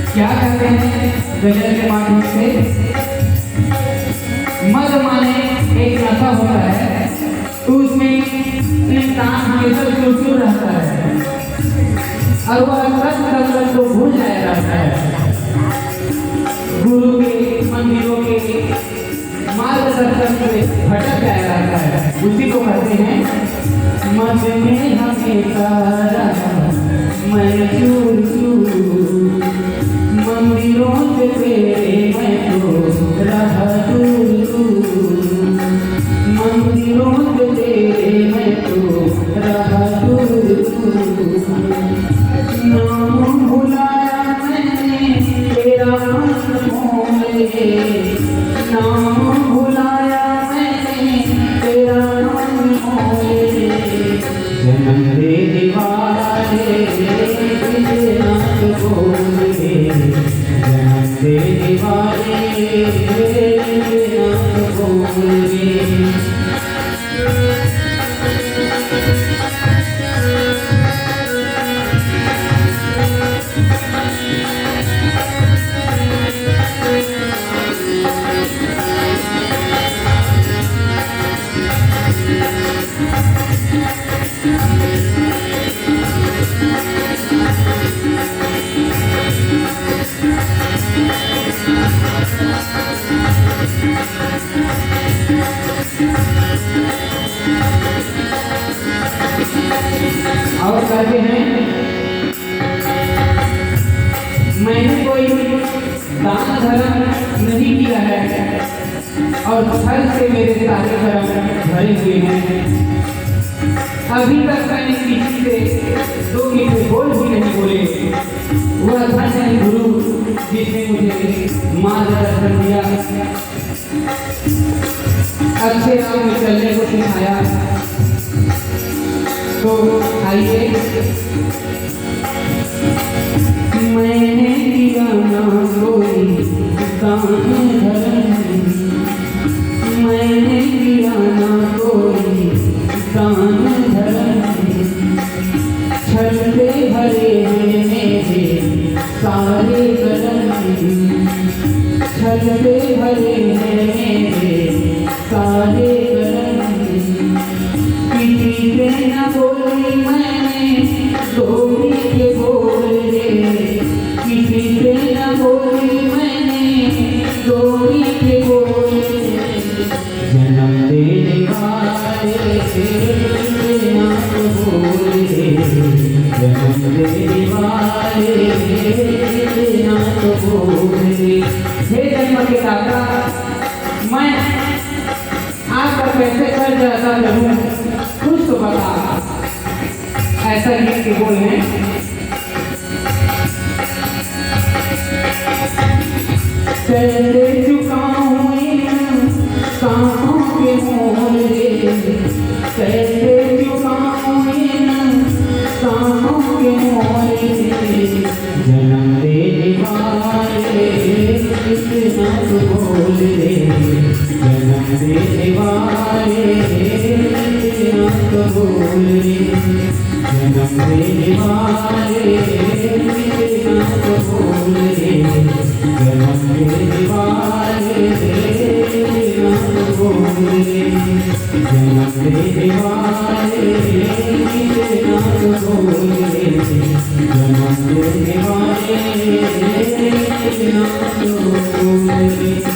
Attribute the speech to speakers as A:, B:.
A: क्या कहते हैं गजल के माध्यम से? मद माने एक नशा होता है तो उसमें इंसान हमेशा चुर रहता है और वह कष्ट को भूल जाया जाता है। गुरु के मंदिरों के मार्गदर्शन से भटक जाया जाता है। उसी को कहते हैं मद में हमेशा मैं चूर चूर, मंदिरों से तेरे मैं तो रहा दूर दूर, मंदिरों से तेरे मैं तो रहा दूर दूर। नाम भुलाया मैंने तेरा मन मोले, नाम भुलाया मैंने तेरा मन मोले। जन्म दे दीवारे तुझे नाथ बोले, जन्म दे दीवारे तुझे नाथ बोले। और कहते हैं मैंने कोई दान धर्म नहीं किया है और फल से मेरे सारे धर्म भरे हुए हैं। अभी तक मैंने किसी से दो मीठे बोल भी नहीं बोले। वह धन्य है गुरु जिसने मुझे मार्गदर्शन दिया, अच्छे राह में चलने को सिखाया। तो आइए मैंने किया ना कोई दान धर्म, मैंने किया ना कोई दान धर्म, छलते भरे हैं मेरे सारे कदम, छलते भरे हैं मेरे सारे कदम। किसी से न बोली मैंने दो मीठे बोले, किसी से न बोली मैंने दो मीठे बोले। जन्म देने वाले तुझे नाथ बोले, जन्म देने वाले तुझे नाथ बोले। हे जन्म के दाता, मैं आपका कैसे कर जाता रहूं कुछ तो बता। ऐसा लिख के बोल है चले चुका हूँ इन सांसों के मोहल्ले, चले चुका हूँ इन सांसों के मोहल्ले। जन्म देने वाले तुझे नाथ बोले, जन्म देने वाले तुझे नाथ बोले, जन्म देने वाले तुझे नाथ बोले, जन्म देने वाले तुझे नाथ बोले, जन्म देने वाले तुझे नाथ बोले, जन्म देने वाले तुझे नाथ बोले।